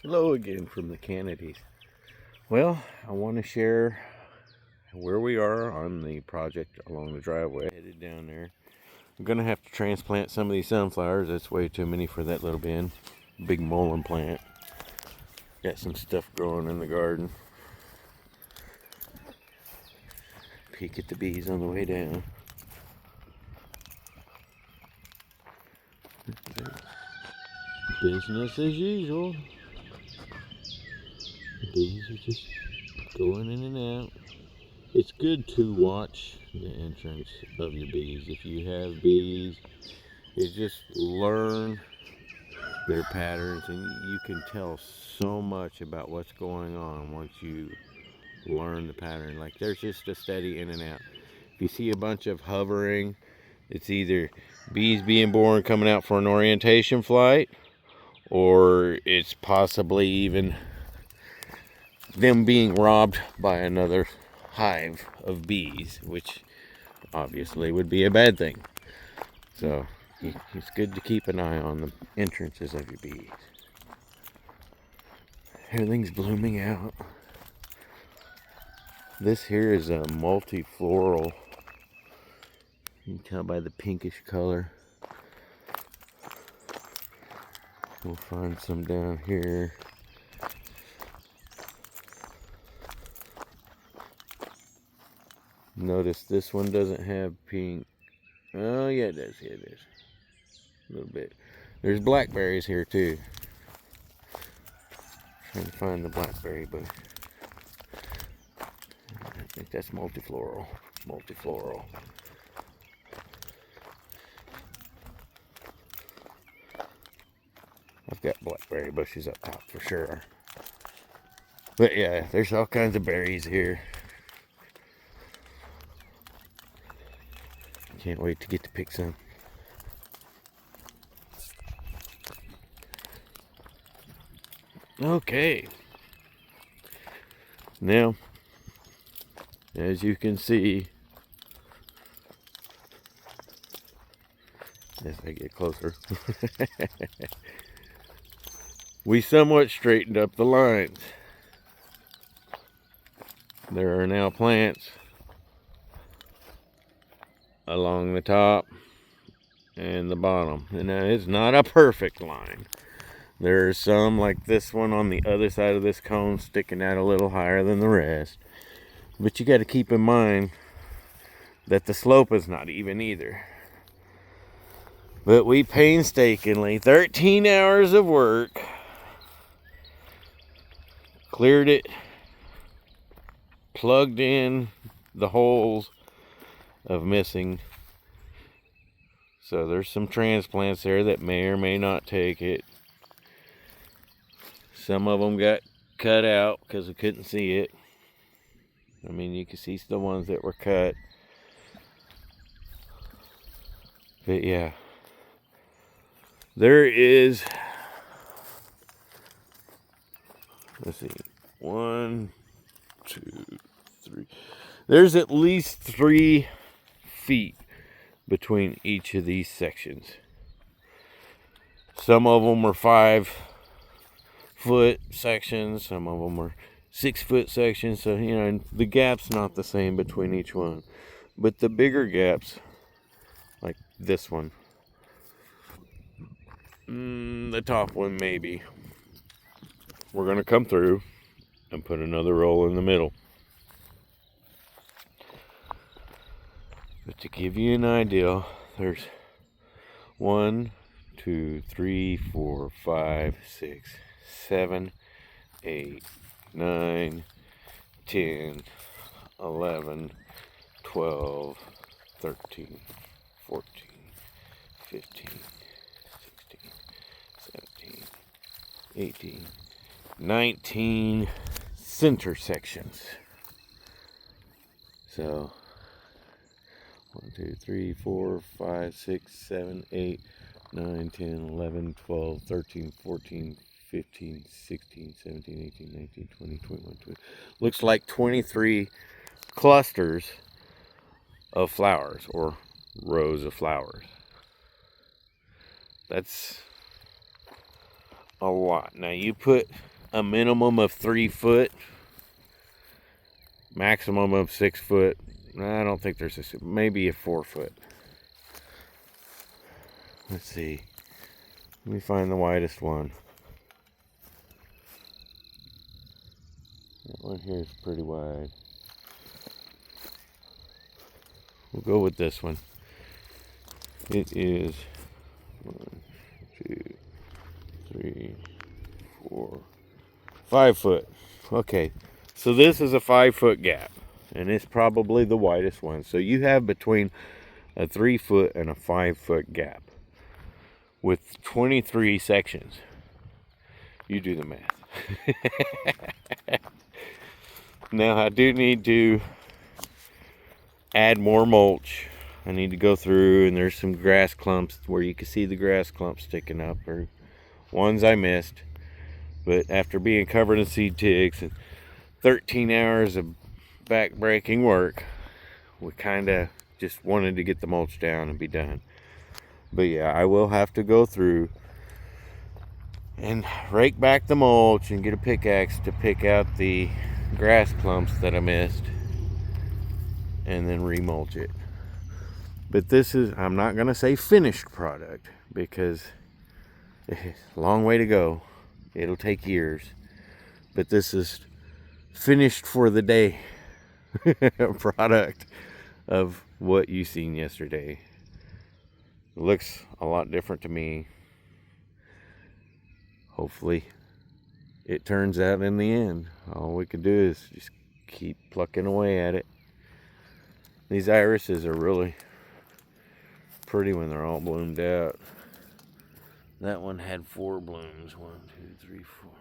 Hello again from the Kennedys. Well, I want to share where we are on the project along the driveway. Headed down there. I'm going to have to transplant some of these sunflowers. That's way too many for that little bin. Big mullein plant. Got some stuff growing in the garden. Peek at the bees on the way down. Business as usual. The bees are just going in and out. It's good to watch the entrance of your bees. If you have bees, you just learn their patterns, and you can tell so much about what's going on once you learn the pattern. Like, there's just a steady in and out. If you see a bunch of hovering, it's either bees being born coming out for an orientation flight, or it's possibly even them being robbed by another hive of bees, which obviously would be a bad thing. So it's good to keep an eye on the entrances of your bees. Everything's blooming out. This here is a multifloral. You can tell by the pinkish color. We'll find some down here. Notice this one doesn't have pink. Oh yeah, it does. Yeah, it does. A little bit. There's blackberries here too. Trying to find the blackberry bush. I think that's multifloral. Multifloral. I've got blackberry bushes up top for sure. But yeah, there's all kinds of berries here. Can't wait to get to pick some. Okay. Now, as you can see, as I get closer, we somewhat straightened up the lines. There are now plants along the top and the bottom. And now it's not a perfect line. There are some, like this one on the other side of this cone, sticking out a little higher than the rest. But you got to keep in mind that the slope is not even either. But we painstakingly, 13 hours of work, cleared it, plugged in the holes of missing. So there's some transplants there that may or may not take it. Some of them got cut out because we couldn't see it. I mean, you can see the ones that were cut. But yeah, there is, let's see, 1, 2, 3. There's at least 3 feet between each of these sections. Some of them are 5-foot sections, some of them are 6-foot sections, so you know the gap's not the same between each one. But the bigger gaps, like this one, the top one maybe, we're gonna come through and put another roll in the middle. But to give you an idea, there's 1, 2, 3, 4, 5, 6, 7, 8, 9, 10, 11, 12, 13, 14, 15, 16, 17, 18, 19 center sections. So 1, 2, 3, 4, 5, 6, 7, 8, 9, 10, 11, 12, 13, 14, 15, 16, 17, 18, 19, 20, 21, 20. Looks like 23 clusters of flowers, or rows of flowers. That's a lot. Now you put a minimum of 3 foot, maximum of 6 foot. I don't think there's maybe a 4 foot. Let's see. Let me find the widest one. That one here is pretty wide. We'll go with this one. It is 1, 2, 3, 4, 5 foot. Okay, so this is a 5 foot gap, and it's probably the widest one. So you have between a 3 foot and a 5 foot gap with 23 sections. You do the math. Now I do need to add more mulch. I need to go through, and there's some grass clumps where you can see the grass clumps sticking up, or ones I missed. But after being covered in seed ticks and 13 hours of back-breaking work, we kind of just wanted to get the mulch down and be done. But yeah, I will have to go through and rake back the mulch and get a pickaxe to pick out the grass clumps that I missed, and then remulch it. But this is, I'm not going to say finished product, because it's a long way to go. It'll take years. But this is finished for the day product of what you seen yesterday. It looks a lot different to me. Hopefully it turns out in the end. All we can do is just keep plucking away at it. These irises are really pretty when they're all bloomed out. That one had 4 blooms. 1, 2, 3, 4.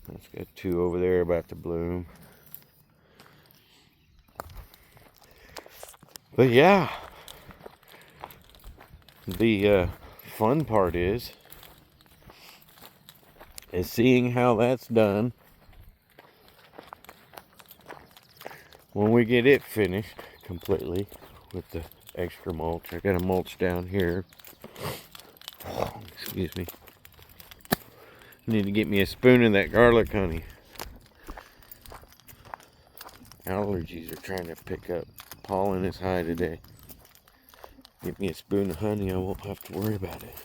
That's got 2 over there about to bloom. But yeah, the fun part is seeing how that's done when we get it finished completely with the extra mulch. I got a mulch down here. Excuse me. Need to get me a spoon of that garlic honey. Allergies are trying to pick up. Pollen is high today. Get me a spoon of honey, I won't have to worry about it.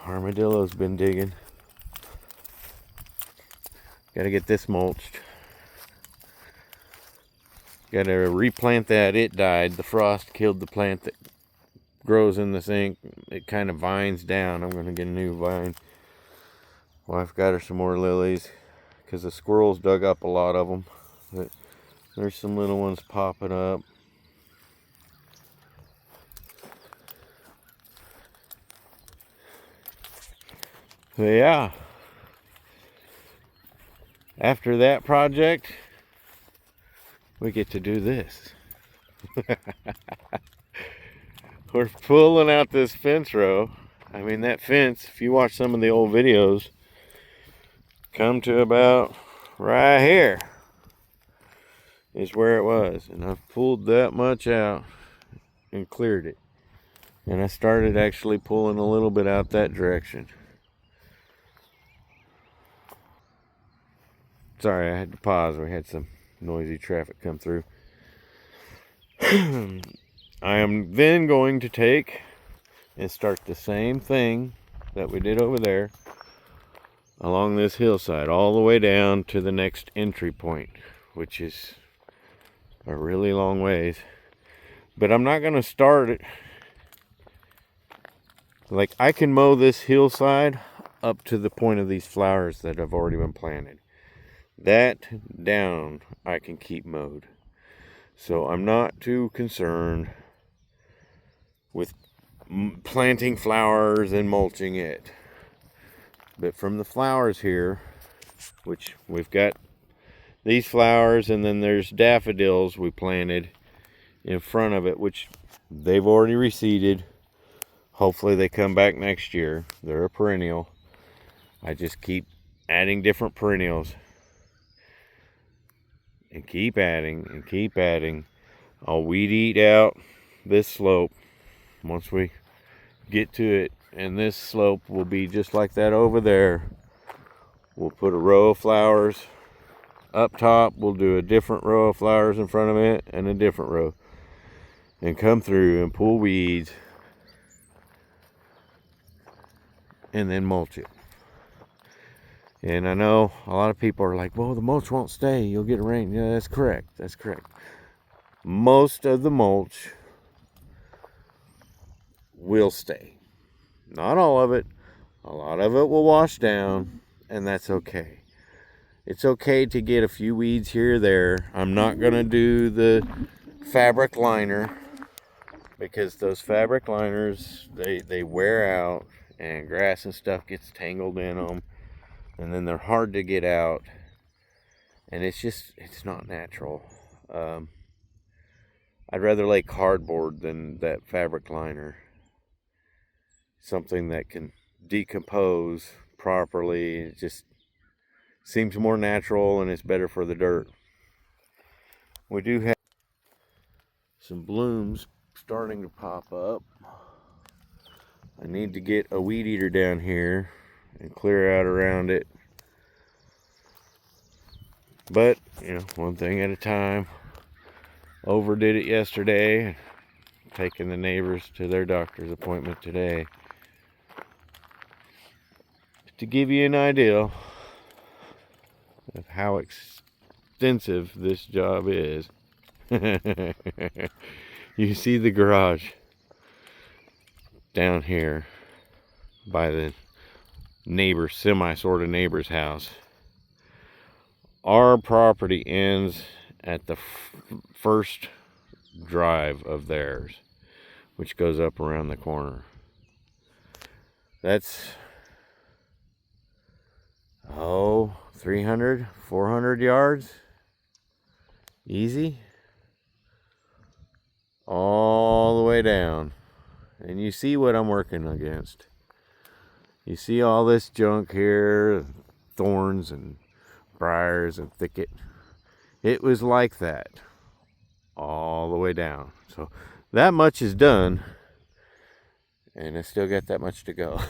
Armadillo's been digging. Gotta get this mulched. Gotta replant that. It died. The frost killed the plant that grows in the sink. It kind of vines down. I'm gonna get a new vine. Wife got her some more lilies because the squirrels dug up a lot of them. But there's some little ones popping up. So yeah, after that project, we get to do this. We're pulling out this fence row. I mean, that fence, if you watch some of the old videos, come to about right here is where it was. And I've pulled that much out and cleared it. And I started actually pulling a little bit out that direction. Sorry, I had to pause. We had some noisy traffic come through. I am then going to take and start the same thing that we did over there along this hillside all the way down to the next entry point, which is a really long ways. But I'm not going to start it. Like, I can mow this hillside up to the point of these flowers that have already been planted. That down I can keep mowed. So I'm not too concerned with planting flowers and mulching it. But from the flowers here, which we've got these flowers, and then there's daffodils we planted in front of it, which they've already reseeded. Hopefully they come back next year. They're a perennial. I just keep adding different perennials. And keep adding and keep adding. I'll weed eat out this slope once we get to it. And this slope will be just like that over there We'll put a row of flowers up top. We'll do a different row of flowers in front of it and a different row. And come through and pull weeds. And then mulch it. And I know a lot of people are like, well, the mulch won't stay. You'll get rain. Yeah, that's correct. That's correct. Most of the mulch will stay. Not all of it. A lot of it will wash down, and that's okay. It's okay to get a few weeds here or there. I'm not going to do the fabric liner because those fabric liners, they wear out and grass and stuff gets tangled in them, and then they're hard to get out, and it's not natural. I'd rather lay cardboard than that fabric liner. Something that can decompose properly. It just seems more natural and it's better for the dirt. We do have some blooms starting to pop up. I need to get a weed eater down here and clear out around it. But, you know, one thing at a time. Overdid it yesterday. Taking the neighbors to their doctor's appointment today. To give you an idea of how extensive this job is. You see the garage down here by the neighbor, sort of neighbor's house. Our property ends at the first drive of theirs, which goes up around the corner. That's 300, 400 yards. Easy. All the way down. And you see what I'm working against. You see all this junk here, thorns and briars and thicket. It was like that all the way down. So that much is done, and I still got that much to go.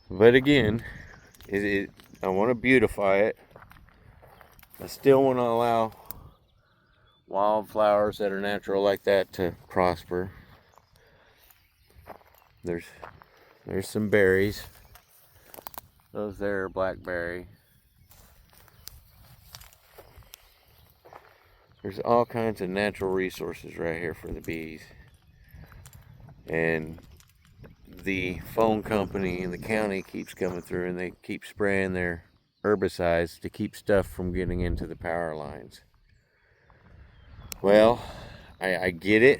But again, I want to beautify it. I still want to allow wildflowers that are natural like that to prosper. There's some berries. Those there are blackberry. There's all kinds of natural resources right here for the bees. And the phone company in the county keeps coming through and they keep spraying their herbicides to keep stuff from getting into the power lines. Well, I get it,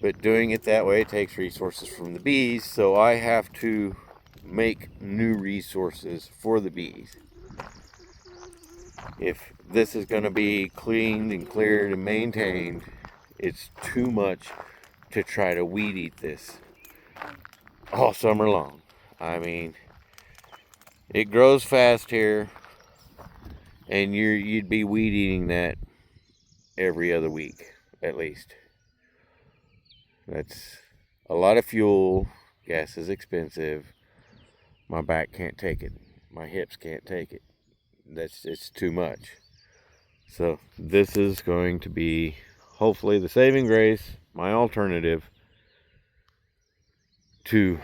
but doing it that way takes resources from the bees, so I have to make new resources for the bees. If this is going to be cleaned and cleared and maintained, it's too much to try to weed eat this all summer long. I mean, it grows fast here, and you'd be weed eating that every other week at least. That's a lot of fuel. Gas is expensive. My back can't take it. My hips can't take it. It's too much. So this is going to be hopefully the saving grace, my alternative to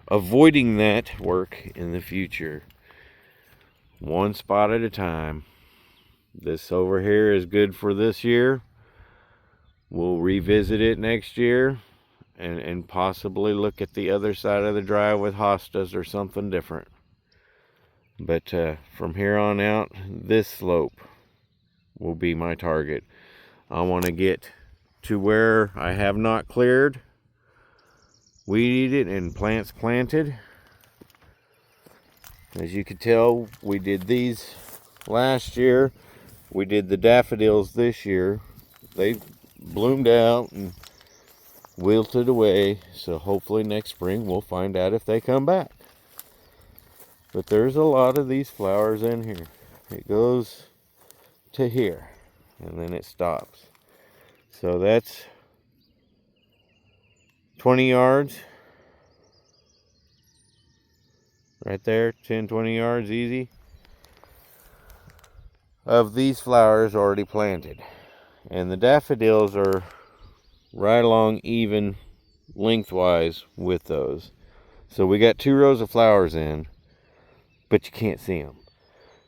avoiding that work in the future. One spot at a time. This over here is good for this year. We'll revisit it next year and possibly look at the other side of the drive with hostas or something different. But from here on out, this slope will be my target. I want to get to where I have not cleared, weeded, and plants planted. As you can tell, we did these last year. We did the daffodils this year. They bloomed out and wilted away, so hopefully next spring we'll find out if they come back. But there's a lot of these flowers in here. It goes to here and then it stops. So that's 20 yards. right there, 10, 20 yards easy, of these flowers already planted. And the daffodils are right along even lengthwise with those. So we got 2 rows of flowers in, but you can't see them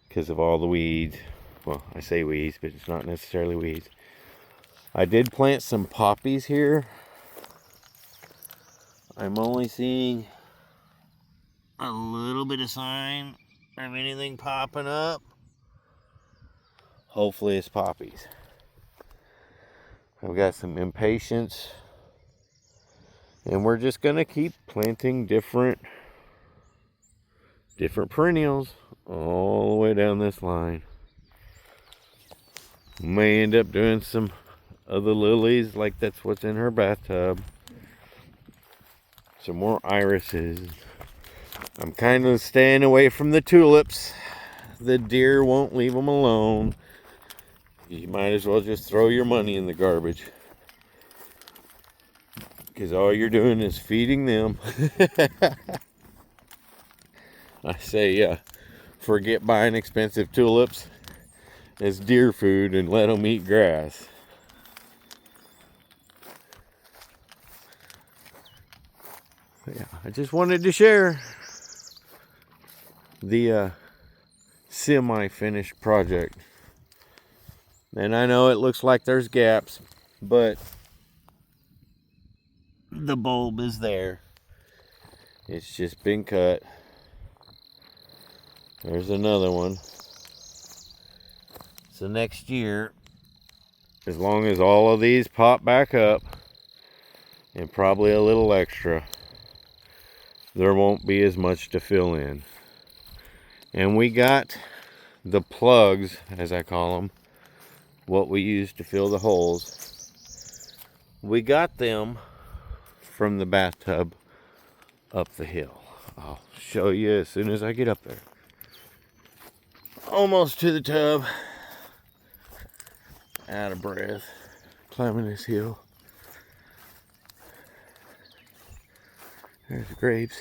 because of all the weeds. Well, I say weeds, but it's not necessarily weeds. I did plant some poppies here. I'm only seeing a little bit of sign of anything popping up. Hopefully it's poppies. I've got some impatiens, and we're just gonna keep planting different perennials all the way down this line. May end up doing some other lilies, like that's what's in her bathtub. Some more irises. I'm kind of staying away from the tulips. The deer won't leave them alone. You might as well just throw your money in the garbage, because all you're doing is feeding them. I say, forget buying expensive tulips as deer food and let them eat grass. Yeah, I just wanted to share the semi-finished project. And I know it looks like there's gaps, but the bulb is there. It's just been cut. There's another one. So next year, as long as all of these pop back up, and probably a little extra, there won't be as much to fill in. And we got the plugs, as I call them, what we use to fill the holes. We got them from the bathtub up the hill. I'll show you as soon as I get up there. Almost to the tub. Out of breath. Climbing this hill. There's the grapes.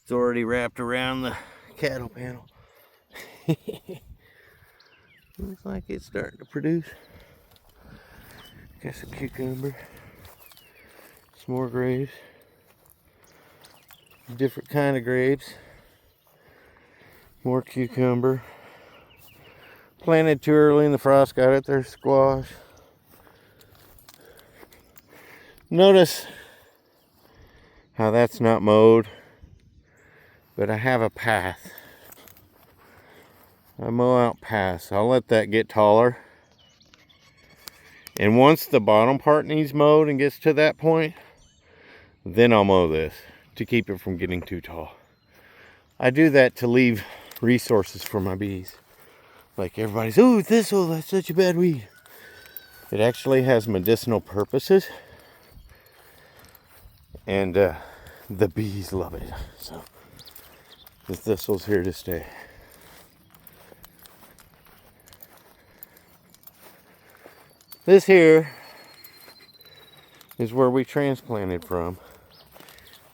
It's already wrapped around the cattle panel. Looks like it's starting to produce. Got some cucumber. Some more grapes. Different kind of grapes. More cucumber. Planted too early and the frost got it. There's squash. Notice how that's not mowed, but I have a path. I mow out paths. I'll let that get taller. And once the bottom part needs mowed and gets to that point, then I'll mow this to keep it from getting too tall. I do that to leave resources for my bees. Like everybody's, oh, thistle, that's such a bad weed. It actually has medicinal purposes. And the bees love it. So the thistle's here to stay. This here is where we transplanted from.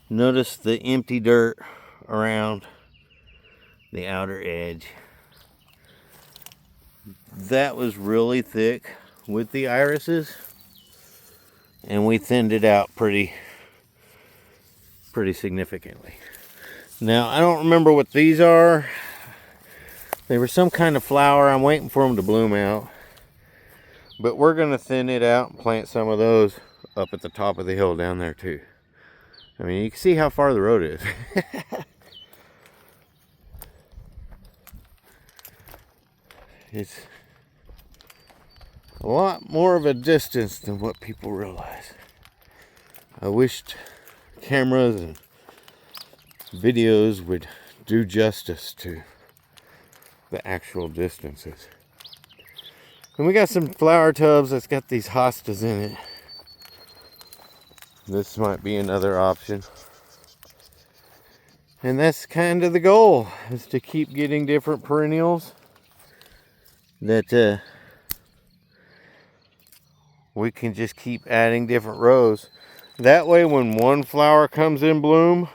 Notice the empty dirt around the outer edge. That was really thick with the irises, and we thinned it out pretty significantly. Now, I don't remember what these are. They were some kind of flower. I'm waiting for them to bloom out. But we're going to thin it out and plant some of those up at the top of the hill down there too. I mean, you can see how far the road is. It's a lot more of a distance than what people realize. I wished cameras and videos would do justice to the actual distances. And we got some flower tubs that's got these hostas in it. This might be another option. And that's kind of the goal, is to keep getting different perennials that we can just keep adding different rows. That way when one flower comes in bloom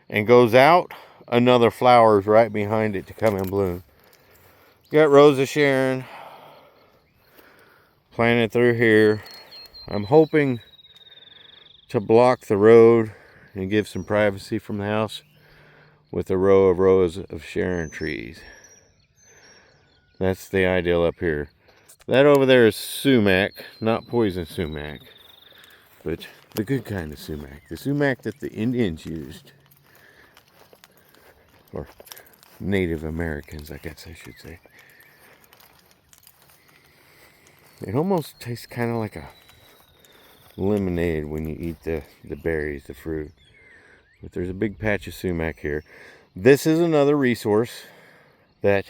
and goes out, another flower is right behind it to come in bloom. Got Rose of Sharon planted through here. I'm hoping to block the road and give some privacy from the house with a row of Rose of Sharon trees. That's the ideal up here. That over there is sumac, not poison sumac, but the good kind of sumac. The sumac that the Indians used. Or Native Americans, I guess I should say. It almost tastes kind of like a lemonade when you eat the berries, the fruit. But there's a big patch of sumac here. This is another resource that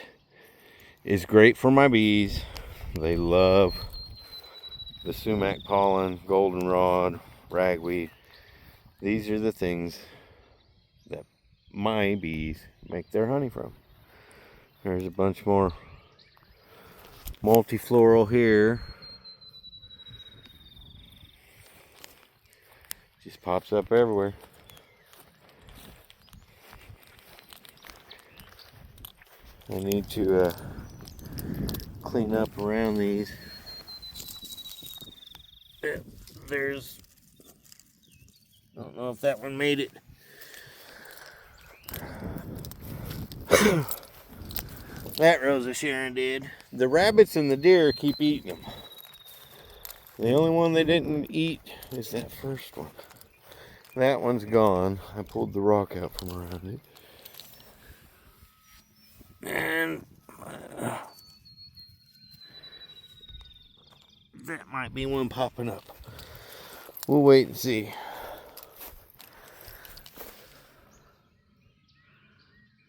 is great for my bees. They love the sumac pollen, goldenrod, ragweed. These are the things that my bees make their honey from. There's a bunch more multifloral here. Just pops up everywhere. I need to clean up around these. There's, I don't know if that one made it. That Rose of Sharon did. The rabbits and the deer keep eating them. The only one they didn't eat is that first one. That one's gone. I pulled the rock out from around it. And that might be one popping up. We'll wait and see.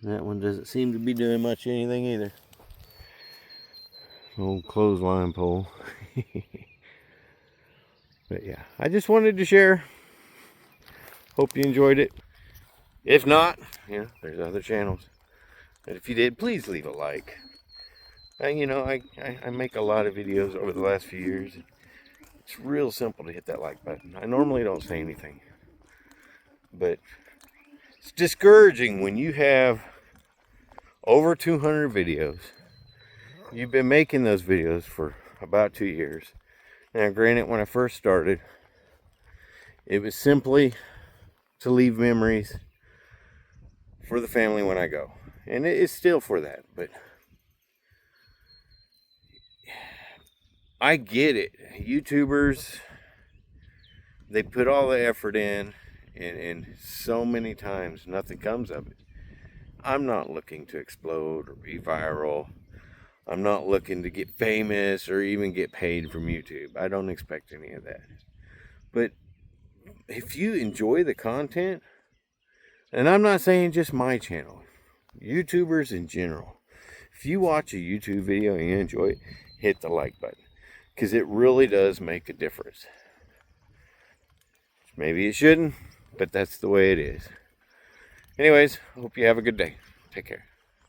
That one doesn't seem to be doing much anything either. Old clothesline pole. But yeah, I just wanted to share. Hope you enjoyed it. If not, you know, there's other channels. And if you did, please leave a like. You know, I make a lot of videos over the last few years. It's real simple to hit that like button. I normally don't say anything. But it's discouraging when you have over 200 videos. You've been making those videos for about 2 years. Now, granted, when I first started, it was simply to leave memories for the family when I go. And it is still for that, but I get it. YouTubers, they put all the effort in, and so many times nothing comes of it. I'm not looking to explode or be viral. I'm not looking to get famous or even get paid from YouTube. I don't expect any of that. But if you enjoy the content, and I'm not saying just my channel, YouTubers in general, if you watch a YouTube video and you enjoy it, hit the like button. Because it really does make a difference. Maybe it shouldn't, but that's the way it is. Anyways, hope you have a good day. Take care.